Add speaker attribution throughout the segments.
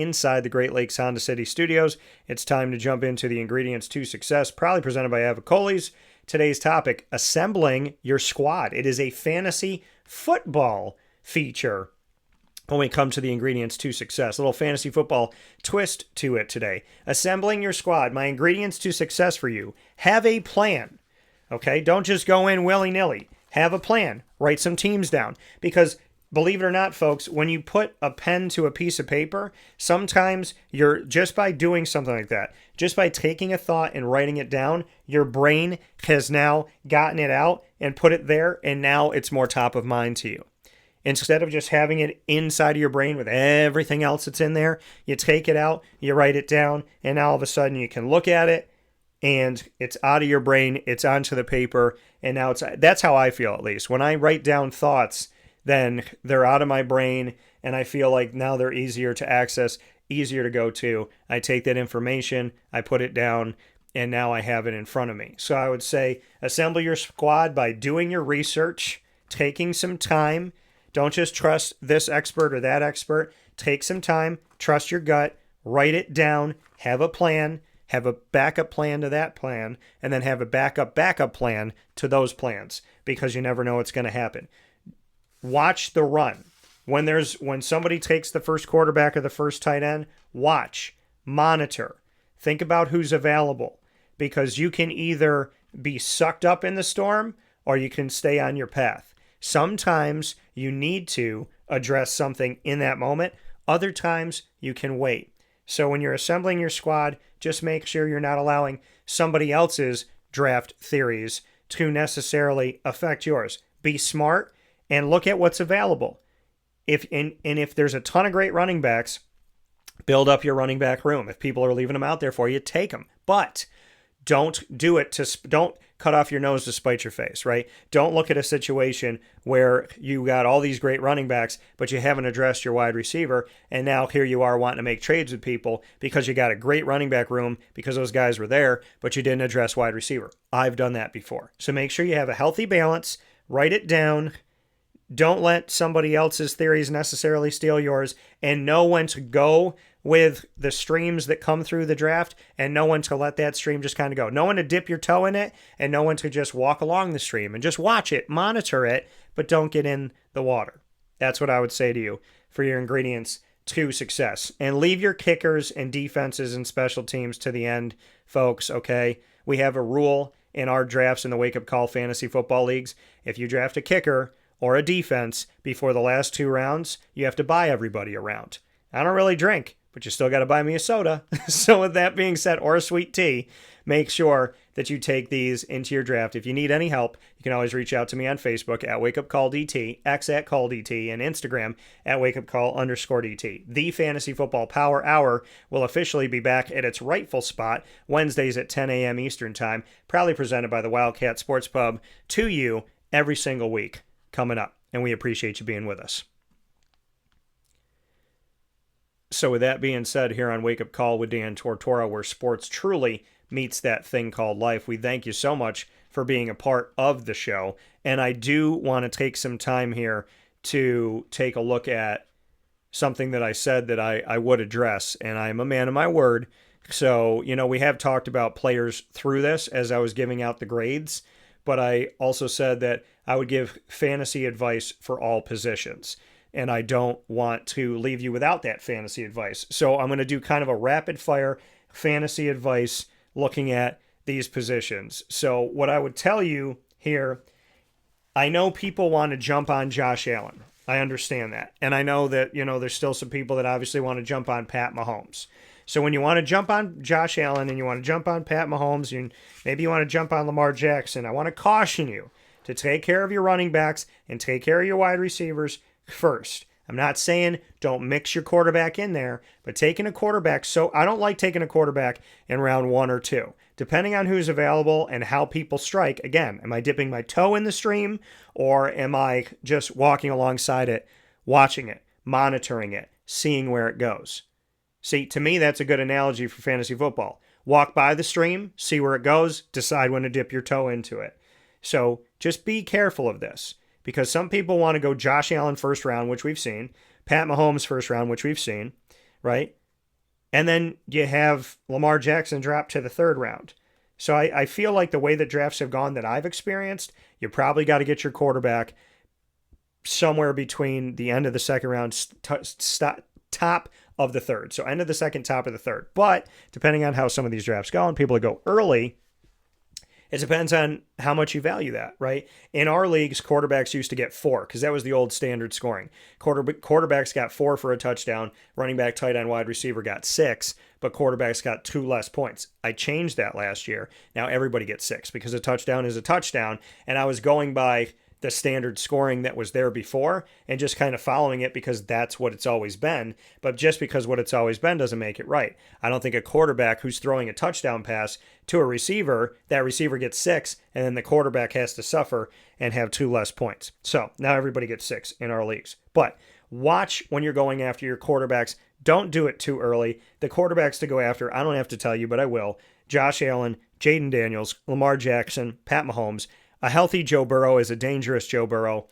Speaker 1: inside the Great Lakes Honda City Studios. It's time to jump into the ingredients to success, proudly presented by Avicolli's. Today's topic, assembling your squad. It is a fantasy football feature when we come to the ingredients to success. A little fantasy football twist to it today. Assembling your squad, my ingredients to success for you. Have a plan, okay? Don't just go in willy-nilly. Have a plan. Write some teams down. Because believe it or not, folks, when you put a pen to a piece of paper, sometimes you're just by doing something like that, just by taking a thought and writing it down, your brain has now gotten it out and put it there, and now it's more top of mind to you. Instead of just having it inside of your brain with everything else that's in there, you take it out, you write it down, and now all of a sudden you can look at it, and it's out of your brain, it's onto the paper, and now that's how I feel, at least. When I write down thoughts, then they're out of my brain, and I feel like now they're easier to access, easier to go to. I take that information, I put it down, and now I have it in front of me. So I would say assemble your squad by doing your research, taking some time. Don't just trust this expert or that expert. Take some time, trust your gut, write it down, have a plan, have a backup plan to that plan, and then have a backup plan to those plans, because you never know what's going to happen. Watch the run. When somebody takes the first quarterback or the first tight end, watch, monitor, think about who's available, because you can either be sucked up in the storm or you can stay on your path. Sometimes you need to address something in that moment. Other times you can wait. So when you're assembling your squad, just make sure you're not allowing somebody else's draft theories to necessarily affect yours. Be smart and look at what's available. If there's a ton of great running backs, build up your running back room. If people are leaving them out there for you, take them. But don't cut off your nose to spite your face, right? Don't look at a situation where you got all these great running backs, but you haven't addressed your wide receiver, and now here you are wanting to make trades with people because you got a great running back room because those guys were there, but you didn't address wide receiver. I've done that before. So make sure you have a healthy balance, write it down. Don't let somebody else's theories necessarily steal yours, and know when to go with the streams that come through the draft, and know when to let that stream just kind of go. Know when to dip your toe in it, and know when to just walk along the stream and just watch it, monitor it, but don't get in the water. That's what I would say to you for your ingredients to success. And leave your kickers and defenses and special teams to the end, folks, okay? We have a rule in our drafts in the Wake Up Call Fantasy Football Leagues. If you draft a kicker or a defense before the last 2 rounds, you have to buy everybody a round. I don't really drink, but you still got to buy me a soda. So with that being said, or a sweet tea, make sure that you take these into your draft. If you need any help, you can always reach out to me on Facebook at WakeUpCallDT, X at CallDT, and Instagram at WakeUpCall_DT. The Fantasy Football Power Hour will officially be back at its rightful spot Wednesdays at 10 a.m. Eastern Time, proudly presented by the Wildcat Sports Pub to you every single week coming up, and we appreciate you being with us. So with that being said, here on Wake Up Call with Dan Tortora, where sports truly meets that thing called life, we thank you so much for being a part of the show. And I do want to take some time here to take a look at something that I said that I would address, and I'm a man of my word. So, we have talked about players through this as I was giving out the grades, but I also said that I would give fantasy advice for all positions. And I don't want to leave you without that fantasy advice. So I'm going to do kind of a rapid fire fantasy advice looking at these positions. So what I would tell you here, I know people want to jump on Josh Allen. I understand that. And I know that, there's still some people that obviously want to jump on Pat Mahomes. So when you want to jump on Josh Allen and you want to jump on Pat Mahomes, maybe you want to jump on Lamar Jackson, I want to caution you to take care of your running backs and take care of your wide receivers first. I'm not saying don't mix your quarterback in there, but taking a quarterback, so I don't like taking a quarterback in round 1 or 2. Depending on who's available and how people strike, again, am I dipping my toe in the stream, or am I just walking alongside it, watching it, monitoring it, seeing where it goes? See, to me, that's a good analogy for fantasy football. Walk by the stream, see where it goes, decide when to dip your toe into it. So just be careful of this, because some people want to go Josh Allen first round, which we've seen, Pat Mahomes first round, which we've seen, right? And then you have Lamar Jackson drop to the third round. So I feel like the way that drafts have gone that I've experienced, you probably got to get your quarterback somewhere between the end of the second round, top of the third. So end of the second, top of the third. But depending on how some of these drafts go and people that go early, it depends on how much you value that, right? In our leagues, quarterbacks used to get 4 because that was the old standard scoring. Quarterbacks got 4 for a touchdown. Running back, tight end, wide receiver got 6, but quarterbacks got 2 less points. I changed that last year. Now everybody gets 6 because a touchdown is a touchdown, and I was going by the standard scoring that was there before and just kind of following it because that's what it's always been. But just because what it's always been doesn't make it right. I don't think a quarterback who's throwing a touchdown pass to a receiver, that receiver gets 6, and then the quarterback has to suffer and have 2 less points. So now everybody gets 6 in our leagues. But watch when you're going after your quarterbacks. Don't do it too early. The quarterbacks to go after, I don't have to tell you, but I will. Josh Allen, Jaden Daniels, Lamar Jackson, Pat Mahomes. A healthy Joe Burrow is a dangerous Joe Burrow.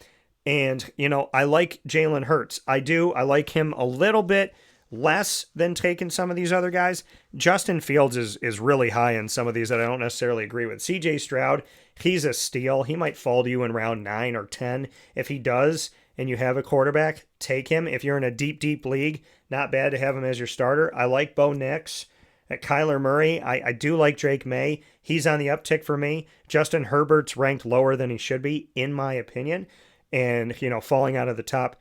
Speaker 1: And, I like Jalen Hurts. I do. I like him a little bit less than taking some of these other guys. Justin Fields is really high in some of these that I don't necessarily agree with. CJ Stroud, he's a steal. He might fall to you in round 9 or 10. If he does, and you have a quarterback, take him. If you're in a deep, deep league, not bad to have him as your starter. I like Bo Nix. At Kyler Murray, I do like Drake May. He's on the uptick for me. Justin Herbert's ranked lower than he should be, in my opinion. And, falling out of the top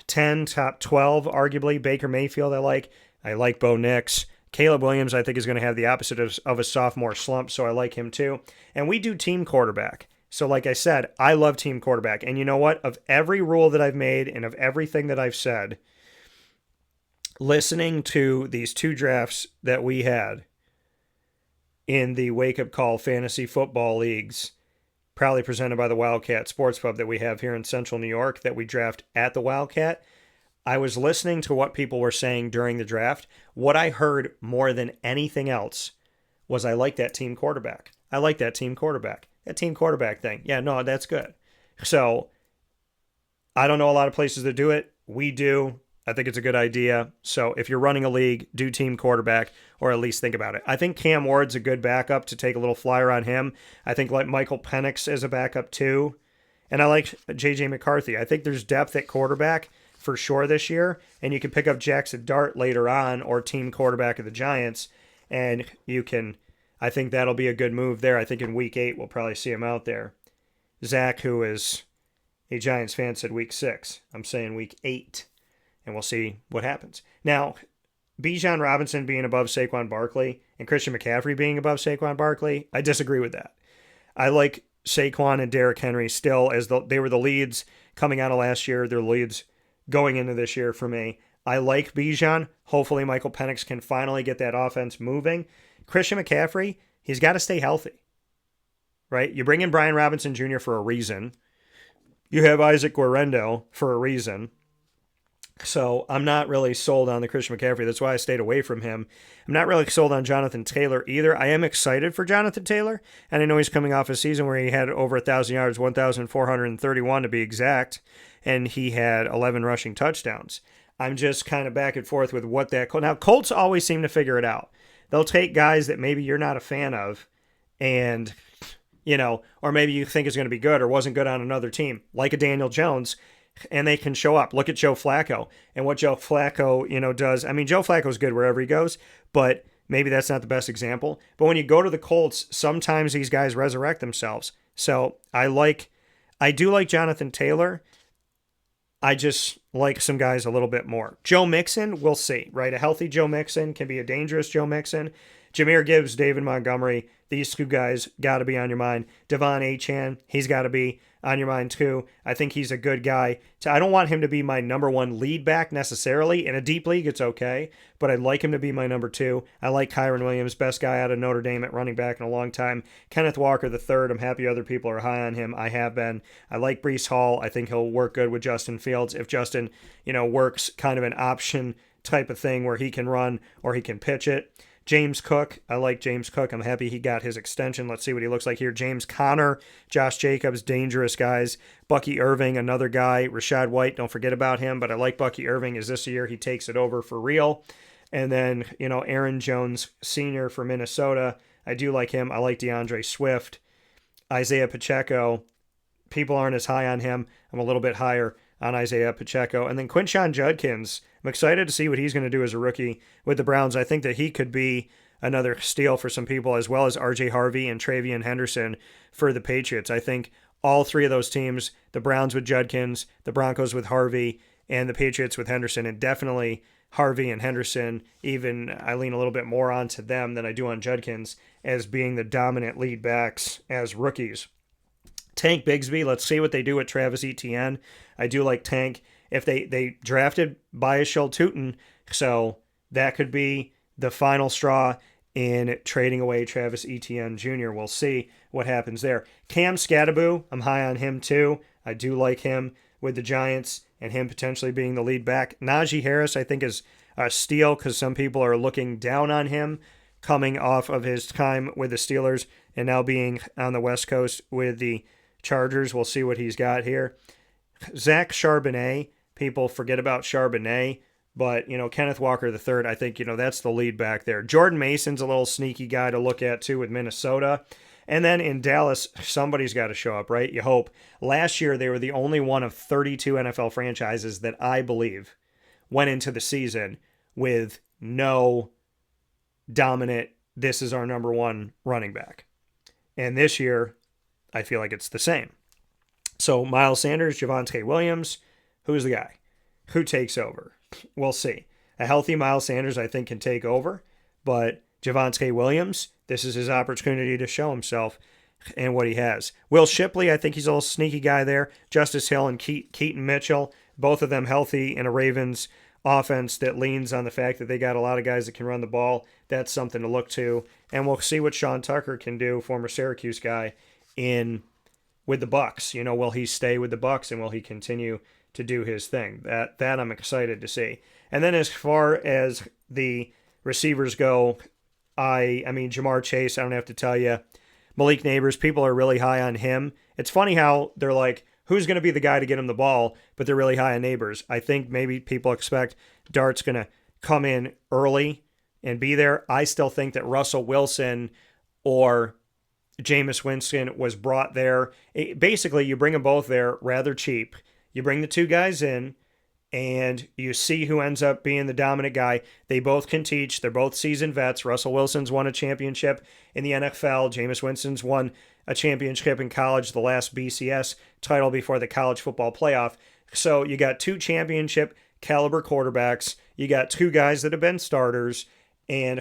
Speaker 1: 10, top 12, arguably. Baker Mayfield, I like. I like Bo Nix. Caleb Williams, I think, is going to have the opposite of a sophomore slump, so I like him too. And we do team quarterback. So like I said, I love team quarterback. And you know what? Of every rule that I've made and of everything that I've said, listening to these 2 drafts that we had in the Wake Up Call Fantasy Football Leagues, proudly presented by the Wildcat Sports Pub that we have here in Central New York, that we draft at the Wildcat, I was listening to what people were saying during the draft. What I heard more than anything else was I like that team quarterback. I like that team quarterback. That team quarterback thing. Yeah, no, that's good. So I don't know a lot of places that do it. We do. I think it's a good idea. So if you're running a league, do team quarterback, or at least think about it. I think Cam Ward's a good backup to take a little flyer on him. I think like Michael Penix as a backup too. And I like J.J. McCarthy. I think there's depth at quarterback for sure this year. And you can pick up Jackson Dart later on, or team quarterback of the Giants. And I think that'll be a good move there. I think in week 8, we'll probably see him out there. Zach, who is a Giants fan, said week 6. I'm saying week 8. And we'll see what happens. Now, Bijan Robinson being above Saquon Barkley and Christian McCaffrey being above Saquon Barkley, I disagree with that. I like Saquon and Derrick Henry still as they were the leads coming out of last year. They're leads going into this year for me. I like Bijan. Hopefully Michael Penix can finally get that offense moving. Christian McCaffrey, he's got to stay healthy, right? You bring in Brian Robinson Jr. for a reason. You have Isaac Guerrero for a reason. So I'm not really sold on the Christian McCaffrey. That's why I stayed away from him. I'm not really sold on Jonathan Taylor either. I am excited for Jonathan Taylor, and I know he's coming off a season where he had over 1,000 yards, 1,431 to be exact, and he had 11 rushing touchdowns. I'm just kind of back and forth with what that... Now, Colts always seem to figure it out. They'll take guys that maybe you're not a fan of, and, or maybe you think is going to be good or wasn't good on another team, like a Daniel Jones, and they can show up. Look at Joe Flacco and what Joe Flacco, does. I mean, Joe Flacco's good wherever he goes, but maybe that's not the best example. But when you go to the Colts, sometimes these guys resurrect themselves. So I do like Jonathan Taylor. I just like some guys a little bit more. Joe Mixon, we'll see, right? A healthy Joe Mixon can be a dangerous Joe Mixon. Jahmyr Gibbs, David Montgomery, these 2 guys got to be on your mind. Devon Achane, he's got to be on your mind too. I think he's a good guy. I don't want him to be my number 1 lead back necessarily. In a deep league, it's okay, but I'd like him to be my number 2. I like Kyron Williams, best guy out of Notre Dame at running back in a long time. Kenneth Walker III, I'm happy other people are high on him. I have been. I like Breece Hall. I think he'll work good with Justin Fields. If Justin, works kind of an option type of thing where he can run or he can pitch it. James Cook, I like James Cook. I'm happy he got his extension. Let's see what he looks like here. James Conner, Josh Jacobs, dangerous guys. Bucky Irving, another guy. Rashad White, don't forget about him, but I like Bucky Irving. Is this a year he takes it over for real? And then, Aaron Jones Sr. for Minnesota. I do like him. I like DeAndre Swift. Isaiah Pacheco. People aren't as high on him. I'm a little bit higher on Isaiah Pacheco. And then Quinshon Judkins. I'm excited to see what he's going to do as a rookie with the Browns. I think that he could be another steal for some people, as well as RJ Harvey and Travion Henderson for the Patriots. I think all three of those teams, the Browns with Judkins, the Broncos with Harvey, and the Patriots with Henderson, and definitely Harvey and Henderson, even I lean a little bit more onto them than I do on Judkins as being the dominant lead backs as rookies. Tank Bigsby, let's see what they do with Travis Etienne. I do like Tank. If they drafted Bias Schultuten, so that could be the final straw in trading away Travis Etienne Jr. We'll see what happens there. Cam Skattebo, I'm high on him too. I do like him with the Giants and him potentially being the lead back. Najee Harris, I think, is a steal because some people are looking down on him coming off of his time with the Steelers and now being on the West Coast with the Chargers. We'll see what he's got here. Zach Charbonnet, people forget about Charbonnet, but, Kenneth Walker III, I think, that's the lead back there. Jordan Mason's a little sneaky guy to look at, too, with Minnesota. And then in Dallas, somebody's got to show up, right? You hope. Last year, they were the only one of 32 NFL franchises that I believe went into the season with no dominant, this is our number one running back. And this year, I feel like it's the same. So Miles Sanders, Javonte Williams, who's the guy? Who takes over? We'll see. A healthy Miles Sanders, I think, can take over, but Javonte Williams, this is his opportunity to show himself and what he has. Will Shipley, I think he's a little sneaky guy there. Justice Hill and Keaton Mitchell, both of them healthy in a Ravens offense that leans on the fact that they got a lot of guys that can run the ball. That's something to look to. And we'll see what Sean Tucker can do, former Syracuse guy, with the Bucs. Will he stay with the Bucs and will he continue to do his thing? That I'm excited to see. And then as far as the receivers go, I mean, Jamar Chase, I don't have to tell you. Malik Neighbors, people are really high on him. It's funny how they're like, who's going to be the guy to get him the ball, but they're really high on Neighbors. I think maybe people expect Dart's going to come in early and be there. I still think that Russell Wilson or Jameis Winston was brought there. Basically, you bring them both there rather cheap. You bring the two guys in, and you see who ends up being the dominant guy. They both can teach. They're both seasoned vets. Russell Wilson's won a championship in the NFL. Jameis Winston's won a championship in college, the last BCS title before the college football playoff. So you got two championship caliber quarterbacks. You got two guys that have been starters, and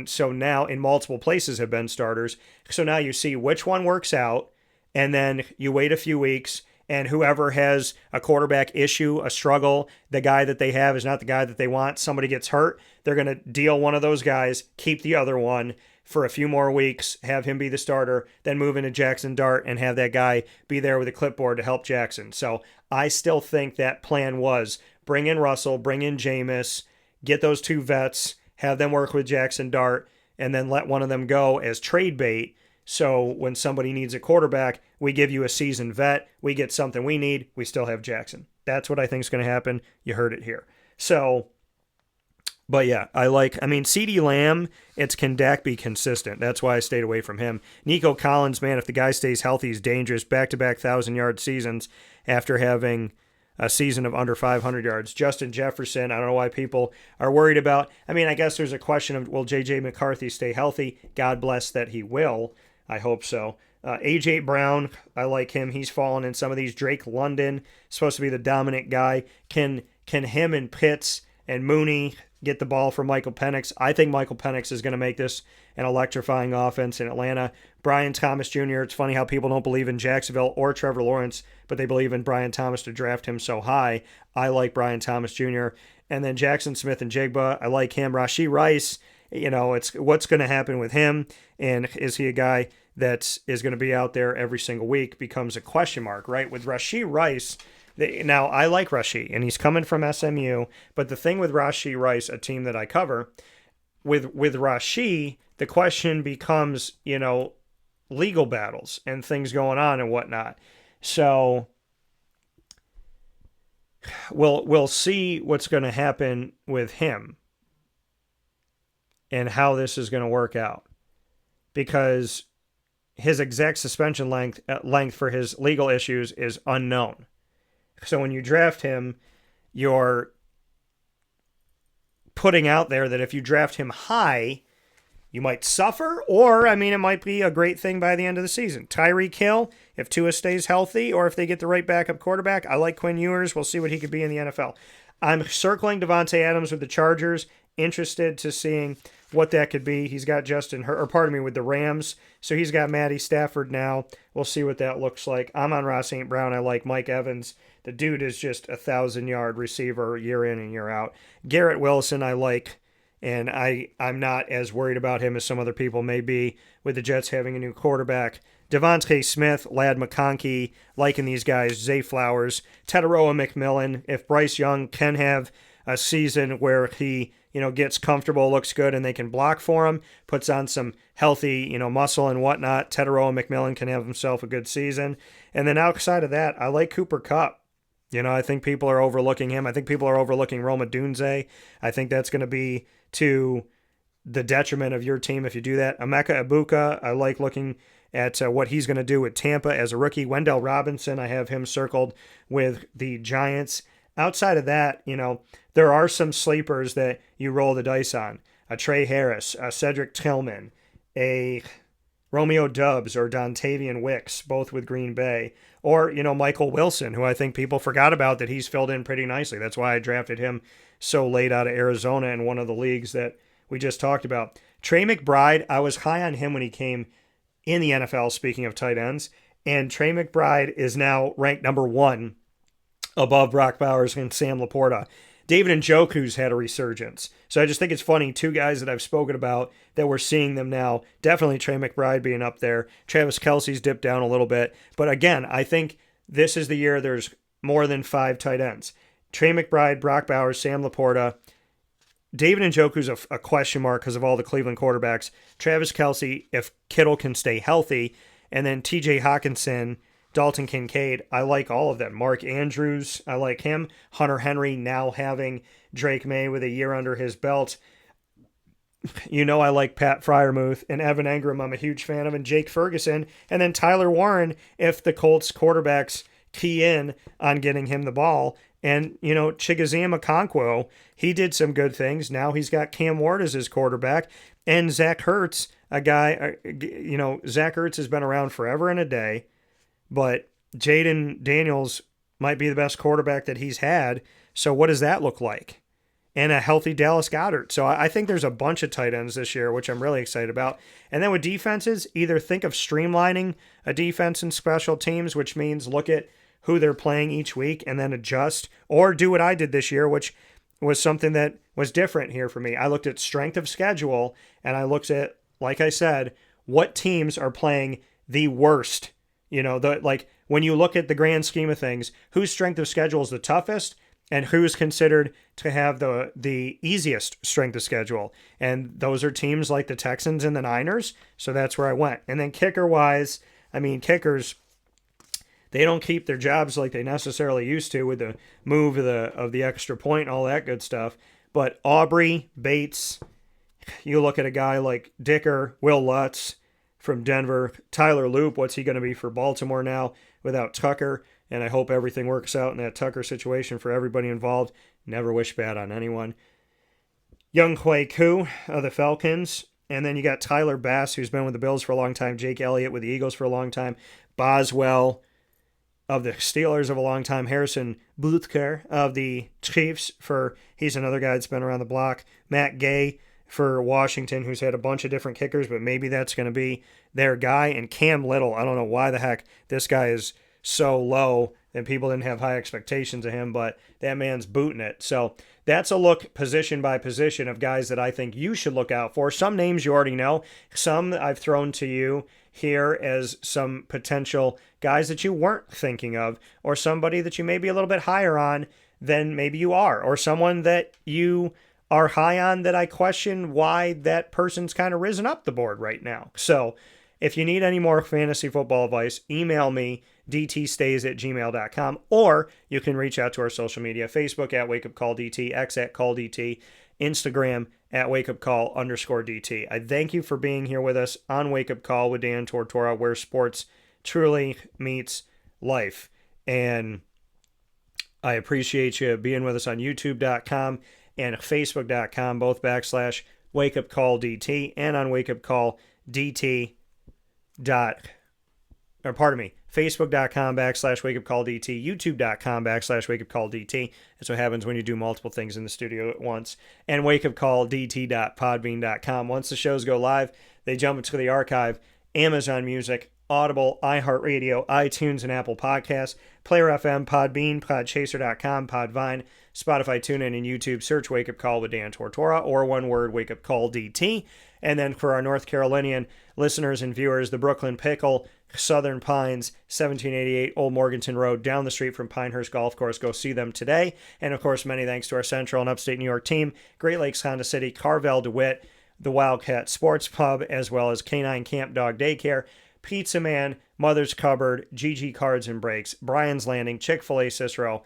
Speaker 1: so now in multiple places have been starters. So now you see which one works out, and then you wait a few weeks, and whoever has a quarterback issue, a struggle, the guy that they have is not the guy that they want, somebody gets hurt, they're going to deal one of those guys, keep the other one for a few more weeks, have him be the starter, then move into Jackson Dart and have that guy be there with a clipboard to help Jackson. So I still think that plan was bring in Russell, bring in Jameis, get those two vets, have them work with Jackson Dart, and then let one of them go as trade bait. So when somebody needs a quarterback, we give you a seasoned vet, we get something we need, we still have Jackson. That's what I think is going to happen. You heard it here. So, but yeah, CeeDee Lamb, can Dak be consistent? That's why I stayed away from him. Nico Collins, man, if the guy stays healthy, he's dangerous. Back-to-back 1,000-yard seasons after having a season of under 500 yards. Justin Jefferson, I don't know why people are worried about. I guess there's a question of, will J.J. McCarthy stay healthy? God bless that he will. I hope so. A.J. Brown, I like him. He's fallen in some of these. Drake London, supposed to be the dominant guy. Can him and Pitts and Mooney get the ball from Michael Penix? I think Michael Penix is going to make this an electrifying offense in Atlanta. Brian Thomas Jr., it's funny how people don't believe in Jacksonville or Trevor Lawrence, but they believe in Brian Thomas to draft him so high. I like Brian Thomas Jr. And then Jackson Smith and Jigba, I like him. Rashee Rice, it's what's going to happen with him, and is he a guy that is going to be out there every single week becomes a question mark, right? With Rashee Rice, now I like Rashee, and he's coming from SMU, but the thing with Rashee Rice, a team that I cover, with Rashee, the question becomes, legal battles and things going on and whatnot. So we'll see what's going to happen with him. and how this is going to work out, because his exact suspension length for his legal issues is unknown. So when you draft him, you're putting out there that if you draft him high, you might suffer, or, I mean, it might be a great thing by the end of the season. Tyreek Hill, if Tua stays healthy, or if they get the right backup quarterback, I like Quinn Ewers. We'll see what he could be in the NFL. I'm circling Devontae Adams with the Chargers, interested to seeing what that could be. He's got with the Rams, so he's got Matty Stafford now. We'll see what that looks like. I'm on Ross St. Brown. I like Mike Evans. The dude is just a 1,000-yard receiver year in and year out. Garrett Wilson I like, and I'm not as worried about him as some other people may be with the Jets having a new quarterback. Devontae Smith, Ladd McConkey, liking these guys. Zay Flowers, Tedoroa McMillan. If Bryce Young can have a season where he gets comfortable, looks good, and they can block for him, puts on some healthy, muscle and whatnot, Tedoroa McMillan can have himself a good season. And then outside of that, I like Cooper Kupp. I think people are overlooking him. I think people are overlooking Roma Dunze. I think that's going to be to the detriment of your team if you do that. Emeka Ibuka, I like looking at what he's going to do with Tampa as a rookie. Wendell Robinson, I have him circled with the Giants. Outside of that, there are some sleepers that you roll the dice on. A Trey Harris, a Cedric Tillman, a Romeo Doubs or Dontavian Wicks, both with Green Bay. Or, Michael Wilson, who I think people forgot about, that he's filled in pretty nicely. That's why I drafted him so late out of Arizona in one of the leagues that we just talked about. Trey McBride, I was high on him when he came in the NFL, speaking of tight ends. And Trey McBride is now ranked number 1 above Brock Bowers and Sam Laporta. David Njoku's had a resurgence. So I just think it's funny, two guys that I've spoken about that we're seeing them now. Definitely Trey McBride being up there. Travis Kelce's dipped down a little bit. But again, I think this is the year there's more than 5 tight ends. Trey McBride, Brock Bowers, Sam Laporta. David Njoku's a question mark because of all the Cleveland quarterbacks. Travis Kelce, if Kittle can stay healthy. And then TJ Hawkinson, Dalton Kincaid, I like all of them. Mark Andrews, I like him. Hunter Henry now having Drake May with a year under his belt. I like Pat Freiermuth and Evan Engram, I'm a huge fan of, and Jake Ferguson. And then Tyler Warren, if the Colts quarterbacks key in on getting him the ball. And, Chigoziem Okonkwo, he did some good things. Now he's got Cam Ward as his quarterback. And Zach Ertz, a guy, Zach Ertz has been around forever and a day. But Jaden Daniels might be the best quarterback that he's had. So what does that look like? And a healthy Dallas Goedert. So I think there's a bunch of tight ends this year, which I'm really excited about. And then with defenses, either think of streamlining a defense and special teams, which means look at who they're playing each week and then adjust, or do what I did this year, which was something that was different here for me. I looked at strength of schedule, and I looked at, like I said, what teams are playing the worst. When you look at the grand scheme of things, whose strength of schedule is the toughest and who's considered to have the easiest strength of schedule. And those are teams like the Texans and the Niners. So that's where I went. And then kickers, kickers, they don't keep their jobs like they necessarily used to with the move of the extra point and all that good stuff. But Aubrey, Bates, you look at a guy like Dicker, Will Lutz from Denver, Tyler Loop, what's he going to be for Baltimore now without Tucker? And I hope everything works out in that Tucker situation for everybody involved. Never wish bad on anyone. Young Hui Koo of the Falcons. And then you got Tyler Bass, who's been with the Bills for a long time. Jake Elliott with the Eagles for a long time. Boswell of the Steelers of a long time. Harrison Butker of the Chiefs, he's another guy that's been around the block. Matt Gay for Washington, who's had a bunch of different kickers, but maybe that's going to be their guy. And Cam Little, I don't know why the heck this guy is so low and people didn't have high expectations of him, but that man's booting it. So that's a look position by position of guys that I think you should look out for. Some names you already know. Some I've thrown to you here as some potential guys that you weren't thinking of, or somebody that you may be a little bit higher on than maybe you are, or someone that you are high on that I question why that person's kind of risen up the board right now. So if you need any more fantasy football advice, email me, dtstays@gmail.com, or you can reach out to our social media, Facebook at WakeUpCallDT, X at CallDT, Instagram at WakeUpCall_DT. I thank you for being here with us on Wake Up Call with Dan Tortora, where sports truly meets life. And I appreciate you being with us on YouTube.com and Facebook.com, both /WakeUpCallDT, and on WakeUpCallDT. Facebook.com /WakeUpCallDT, YouTube.com /WakeUpCallDT. That's what happens when you do multiple things in the studio at once. And WakeUpCallDT.podbean.com. Once the shows go live, they jump into the archive, Amazon Music, Audible, iHeartRadio, iTunes, and Apple Podcasts, Player FM, Podbean, Podchaser.com, Podvine, Spotify, TuneIn, and YouTube. Search Wake Up Call with Dan Tortora, or one word, Wake Up Call DT. And then for our North Carolinian listeners and viewers, the Brooklyn Pickle, Southern Pines, 1788 Old Morganton Road, down the street from Pinehurst Golf Course. Go see them today. And, of course, many thanks to our Central and Upstate New York team, Great Lakes Honda City, Carvel DeWitt, the Wildcat Sports Pub, as well as Canine Camp Dog Daycare, Pizza Man, Mother's Cupboard, GG Cards and Breaks, Brian's Landing, Chick-fil-A Cicero,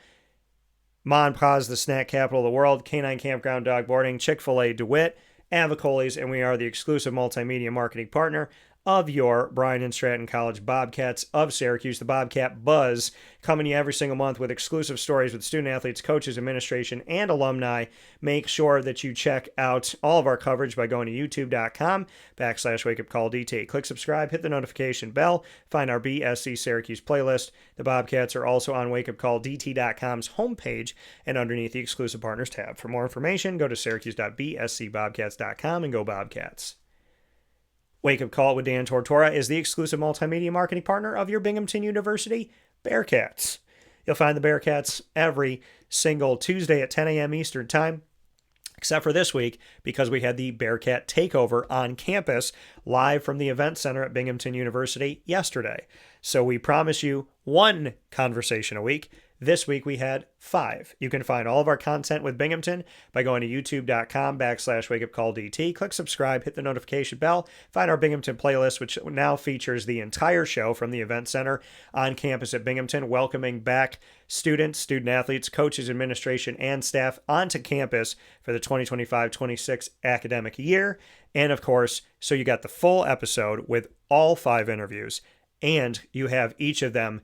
Speaker 1: MON-FRI, the snack capital of the world, Canine Campground Dog Boarding, Chick-fil-A DeWitt, Avicolli's, and we are the exclusive multimedia marketing partner of your Bryan and Stratton College Bobcats of Syracuse, the Bobcat Buzz, coming to you every single month with exclusive stories with student athletes, coaches, administration, and alumni. Make sure that you check out all of our coverage by going to youtube.com /WakeUpCallDT. Click subscribe, hit the notification bell, find our BSC Syracuse playlist. The Bobcats are also on WakeUpCallDT.com's homepage and underneath the exclusive partners tab. For more information, go to syracuse.bscbobcats.com and go Bobcats. Wake Up Call with Dan Tortora is the exclusive multimedia marketing partner of your Binghamton University Bearcats. You'll find the Bearcats every single Tuesday at 10 a.m. Eastern Time, except for this week because we had the Bearcat Takeover on campus live from the Event Center at Binghamton University yesterday. So we promise you one conversation a week. This week we had 5. You can find all of our content with Binghamton by going to youtube.com /WakeUpCallDT. Click subscribe, hit the notification bell, find our Binghamton playlist, which now features the entire show from the Event Center on campus at Binghamton, welcoming back students, student athletes, coaches, administration, and staff onto campus for the 2025-26 academic year. And of course, so you got the full episode with all 5 interviews, and you have each of them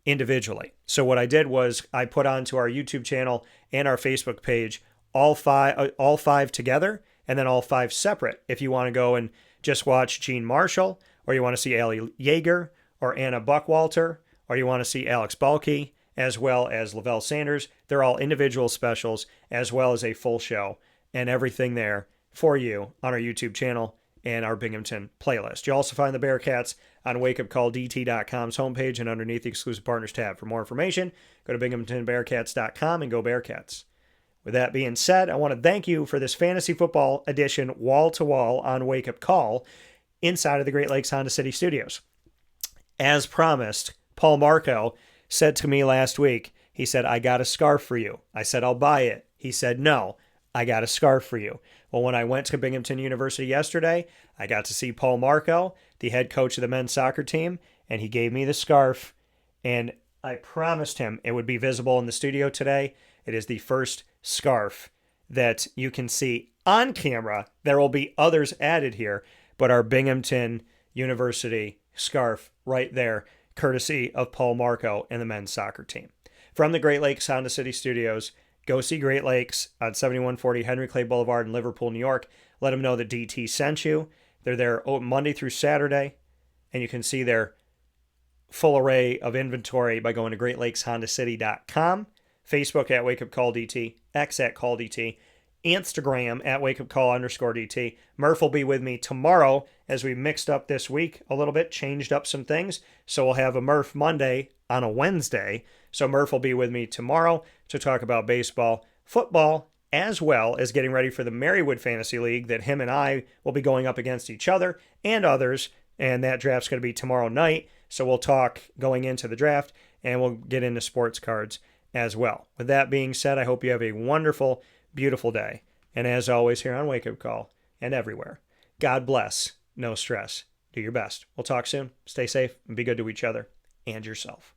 Speaker 1: individually. So what I did was I put onto our YouTube channel and our Facebook page all five together, and then all 5 separate. If you want to go and just watch Gene Marshall, or you want to see Allie Yeager, or Anna Buckwalter, or you want to see Alex Balke, as well as Lavelle Sanders, they're all individual specials, as well as a full show, and everything there for you on our YouTube channel and our Binghamton playlist. You'll also find the Bearcats on WakeUpCallDT.com's homepage and underneath the exclusive partners tab. For more information, go to BinghamtonBearcats.com and go Bearcats. With that being said, I want to thank you for this fantasy football edition wall-to-wall on Wake Up Call inside of the Great Lakes Honda City Studios. As promised, Paul Marco said to me last week, he said, I got a scarf for you. I said, I'll buy it. He said, no, I got a scarf for you. Well, when I went to Binghamton University yesterday, I got to see Paul Marco, the head coach of the men's soccer team, and he gave me the scarf, and I promised him it would be visible in the studio today. It is the first scarf that you can see on camera. There will be others added here, but our Binghamton University scarf right there, courtesy of Paul Marco and the men's soccer team. From the Great Lakes Honda City Studios, go see Great Lakes on 7140 Henry Clay Boulevard in Liverpool, New York. Let them know that DT sent you. They're there Monday through Saturday, and you can see their full array of inventory by going to GreatLakesHondaCity.com, Facebook at WakeUpCallDT, X at CallDT, Instagram at WakeUpCall_DT. Murph will be with me tomorrow as we mixed up this week a little bit, changed up some things. So we'll have a Murph Monday on a Wednesday. So Murph will be with me tomorrow to talk about baseball, football, as well as getting ready for the Marywood Fantasy League that him and I will be going up against each other and others. And that draft's going to be tomorrow night. So we'll talk going into the draft, and we'll get into sports cards as well. With that being said, I hope you have a wonderful, beautiful day. And as always, here on Wake Up Call and everywhere, God bless, no stress. Do your best. We'll talk soon. Stay safe and be good to each other and yourself.